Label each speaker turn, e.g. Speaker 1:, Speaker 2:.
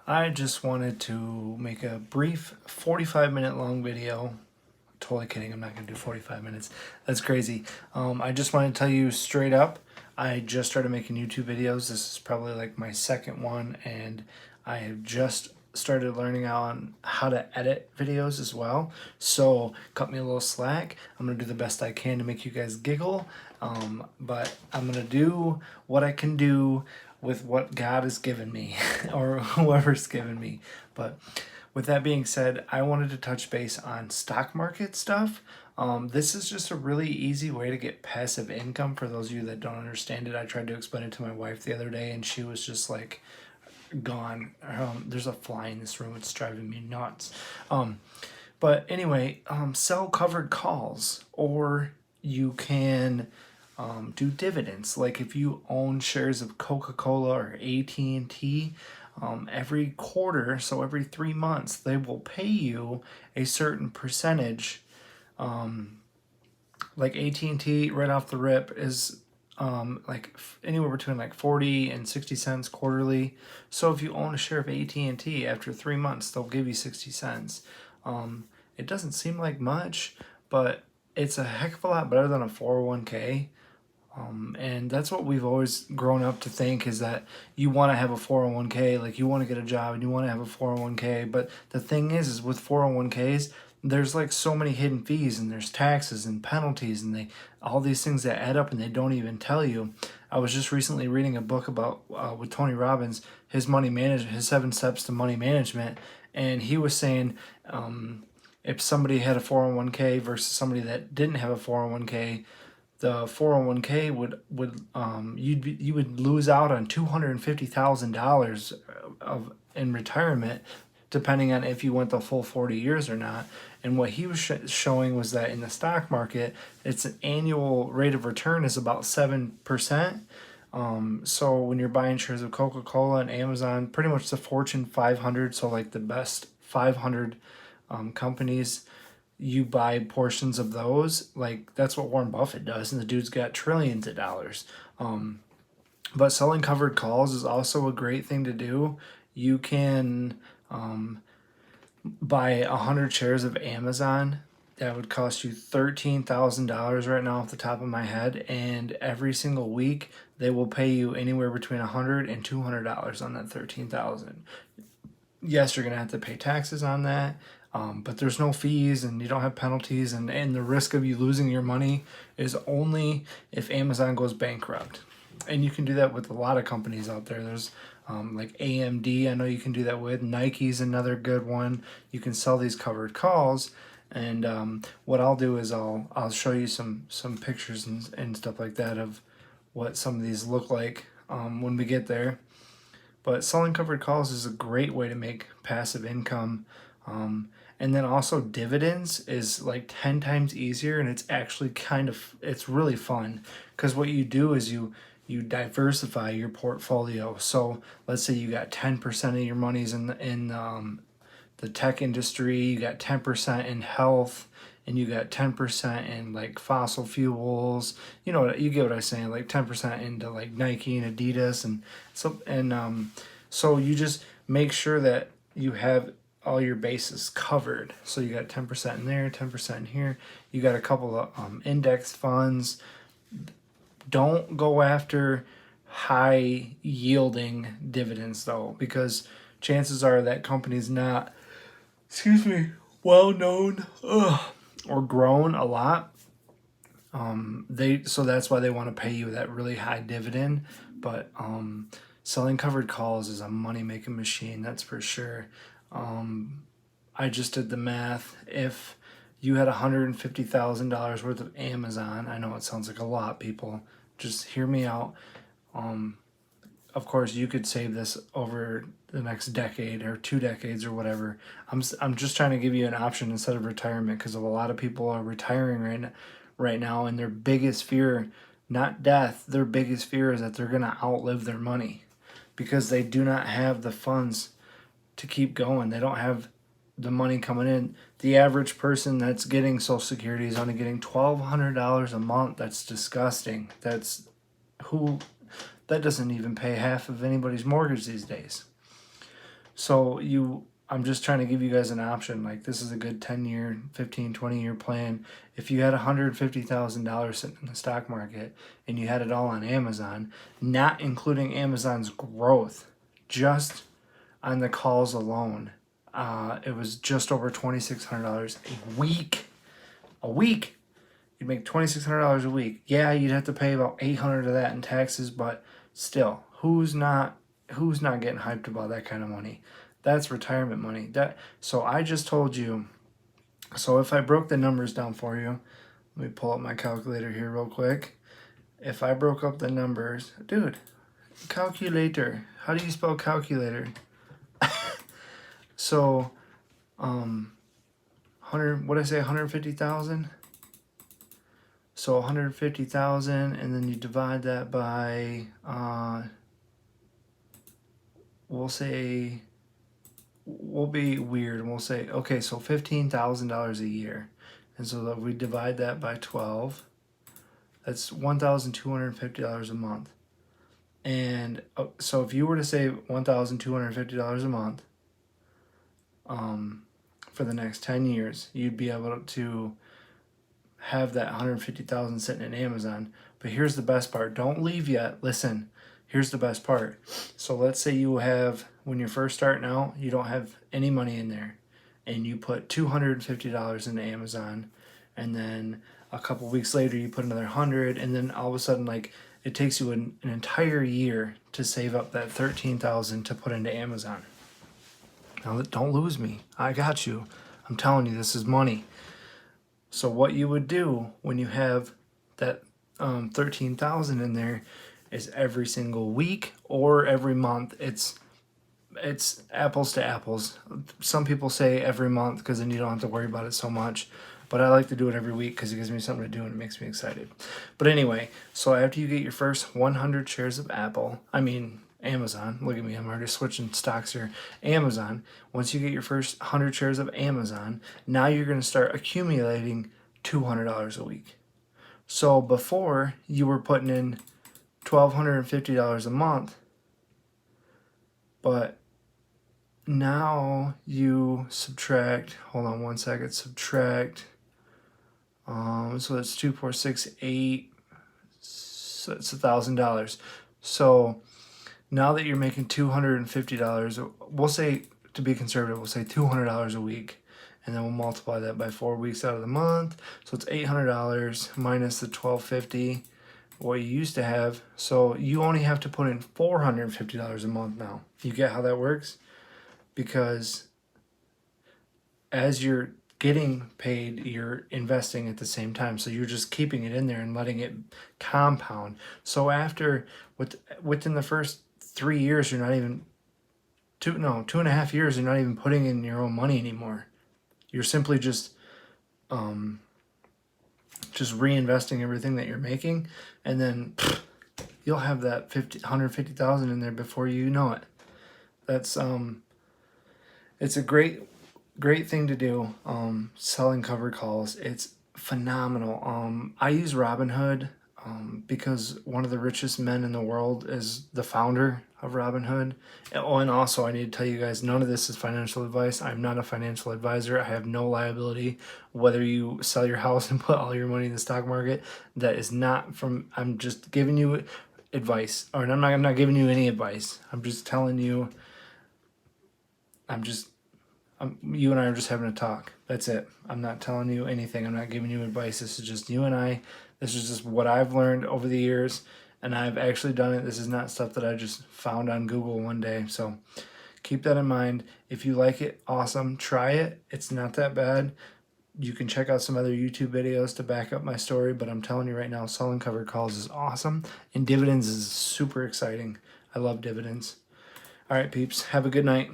Speaker 1: I just wanted to make a brief 45-minute long video. Totally kidding, I'm not going to do 45 minutes. That's crazy. I just want to tell you straight up, I just started making YouTube videos. This is probably like my second one, and I have just started learning on how to edit videos as well. So cut me a little slack. I'm going to do the best I can to make you guys giggle. But I'm going to do what I can do with what God has given me or whoever's given me. But with that being said, I wanted to touch base on stock market stuff. This is just a really easy way to get passive income for those of you that don't understand it. I tried to explain it to my wife the other day, and she was just like, gone. There's a fly in this room. It's driving me nuts. But anyway, sell covered calls, or you can do dividends. Like if you own shares of Coca-Cola or AT&T, every quarter, so every 3 months, they will pay you a certain percentage. Like AT&T right off the rip is like anywhere between like 40 and 60 cents quarterly. So if you own a share of AT&T, after 3 months, they'll give you 60 cents. It doesn't seem like much, but it's a heck of a lot better than a 401k. And that's what we've always grown up to think, is that you want to have a 401k, like you want to get a job and you want to have a 401k. But the thing is with 401ks, there's like so many hidden fees, and there's taxes and penalties, and all these things that add up and they don't even tell you. I was just recently reading a book about with Tony Robbins, his money management, his 7 steps to money management, and he was saying if somebody had a 401k versus somebody that didn't have a 401k, the 401k you would lose out on $250,000 of in retirement, depending on if you went the full 40 years or not. And what he was showing was that in the stock market, its an annual rate of return is about 7%. So when you're buying shares of Coca-Cola and Amazon, pretty much the Fortune 500, so like the best 500 companies, you buy portions of those. Like that's what Warren Buffett does, and the dude's got trillions of dollars. But selling covered calls is also a great thing to do. You can buy 100 shares of Amazon. That would cost you $13,000 right now off the top of my head, and every single week they will pay you anywhere between $100 and $200 on that 13,000. Yes, you're gonna have to pay taxes on that, but there's no fees and you don't have penalties, and the risk of you losing your money is only if Amazon goes bankrupt. And you can do that with a lot of companies out there. There's like AMD, I know you can do that with. Nike's another good one. You can sell these covered calls, and what I'll do is I'll show you some pictures and stuff like that of what some of these look like when we get there. But selling covered calls is a great way to make passive income. And then also dividends is like 10 times easier, and it's actually it's really fun, because what you do is you diversify your portfolio. So let's say you got 10% of your money's in the tech industry, you got 10% in health, and you got 10% in like fossil fuels. You know what, you get what I'm saying, like 10% into like Nike and Adidas, so you just make sure that you have all your bases covered. So you got 10% in there, 10% in here. You got a couple of index funds. Don't go after high yielding dividends though, because chances are that company's not, excuse me, well known or grown a lot. So that's why they want to pay you that really high dividend. But selling covered calls is a money making machine, that's for sure. I just did the math. If you had $150,000 worth of Amazon, I know it sounds like a lot, people. Just hear me out. Of course, you could save this over the next decade or 2 decades or whatever. I'm just trying to give you an option instead of retirement, because a lot of people are retiring right now, and their biggest fear, not death, their biggest fear is that they're going to outlive their money, because they do not have the funds to keep going. They don't have the money coming in. The average person that's getting Social Security is only getting $1,200 a month. That's disgusting. Who that doesn't even pay half of anybody's mortgage these days. So I'm just trying to give you guys an option. Like, this is a good 10-year, 15, 20-year plan. If you had $150,000 sitting in the stock market and you had it all on Amazon, not including Amazon's growth, just on the calls alone, it was just over $2,600 a week. A week. You'd make $2,600 a week. Yeah, you'd have to pay about $800 of that in taxes, but still, who's not getting hyped about that kind of money? That's retirement money. So I just told you. So if I broke the numbers down for you, let me pull up my calculator here real quick. If I broke up the numbers, dude, calculator. How do you spell calculator? So, 100. What did I say? 150,000. So 150,000, and then you divide that by, we'll be weird, and we'll say, okay, so $15,000 a year. And so that we divide that by 12, that's $1,250 a month. And so if you were to save $1,250 a month for the next 10 years, you'd be able to have that 150,000 sitting in Amazon. But here's the best part. Don't leave yet. Listen, here's the best part. So let's say you have, when you're first starting out, you don't have any money in there, and you put $250 into Amazon, and then a couple weeks later you put another 100, and then all of a sudden, like, it takes you an entire year to save up that 13,000 to put into Amazon. Now, don't lose me. I got you. I'm telling you, this is money. So what you would do when you have that 13,000 in there is every single week or every month. It's apples to apples. Some people say every month because then you don't have to worry about it so much. But I like to do it every week because it gives me something to do and it makes me excited. But anyway, so after you get your first 100 shares of Amazon, look at me, I'm already switching stocks here. Amazon, once you get your first 100 shares of Amazon, now you're going to start accumulating $200 a week. So before, you were putting in $1,250 a month, but now you subtract, hold on one second, subtract, so that's 2, 4, 6, 8, so it's $1,000. So now that you're making $250, we'll say, to be conservative, we'll say $200 a week, and then we'll multiply that by 4 weeks out of the month. So it's $800 minus the $1,250, what you used to have. So you only have to put in $450 a month now. You get how that works? Because as you're getting paid, you're investing at the same time. So you're just keeping it in there and letting it compound. So within the first 3 years, you're not even 2.5 years, you're not even putting in your own money anymore. You're simply just reinvesting everything that you're making, and then you'll have that 150,000 in there before you know it. That's it's a great thing to do. Selling covered calls, it's phenomenal. I use Robinhood because one of the richest men in the world is the founder of Robinhood. Oh, and also I need to tell you guys, none of this is financial advice. I'm not a financial advisor. I have no liability whether you sell your house and put all your money in the stock market. That is not from, I'm just giving you advice, or I'm not giving you any advice. I'm just telling you, you and I are just having a talk. That's it. I'm not telling you anything. I'm not giving you advice. This is just you and I. This is just what I've learned over the years, and I've actually done it. This is not stuff that I just found on Google one day. So keep that in mind. If you like it, awesome. Try it. It's not that bad. You can check out some other YouTube videos to back up my story, but I'm telling you right now, selling covered calls is awesome, and dividends is super exciting. I love dividends. All right, peeps. Have a good night.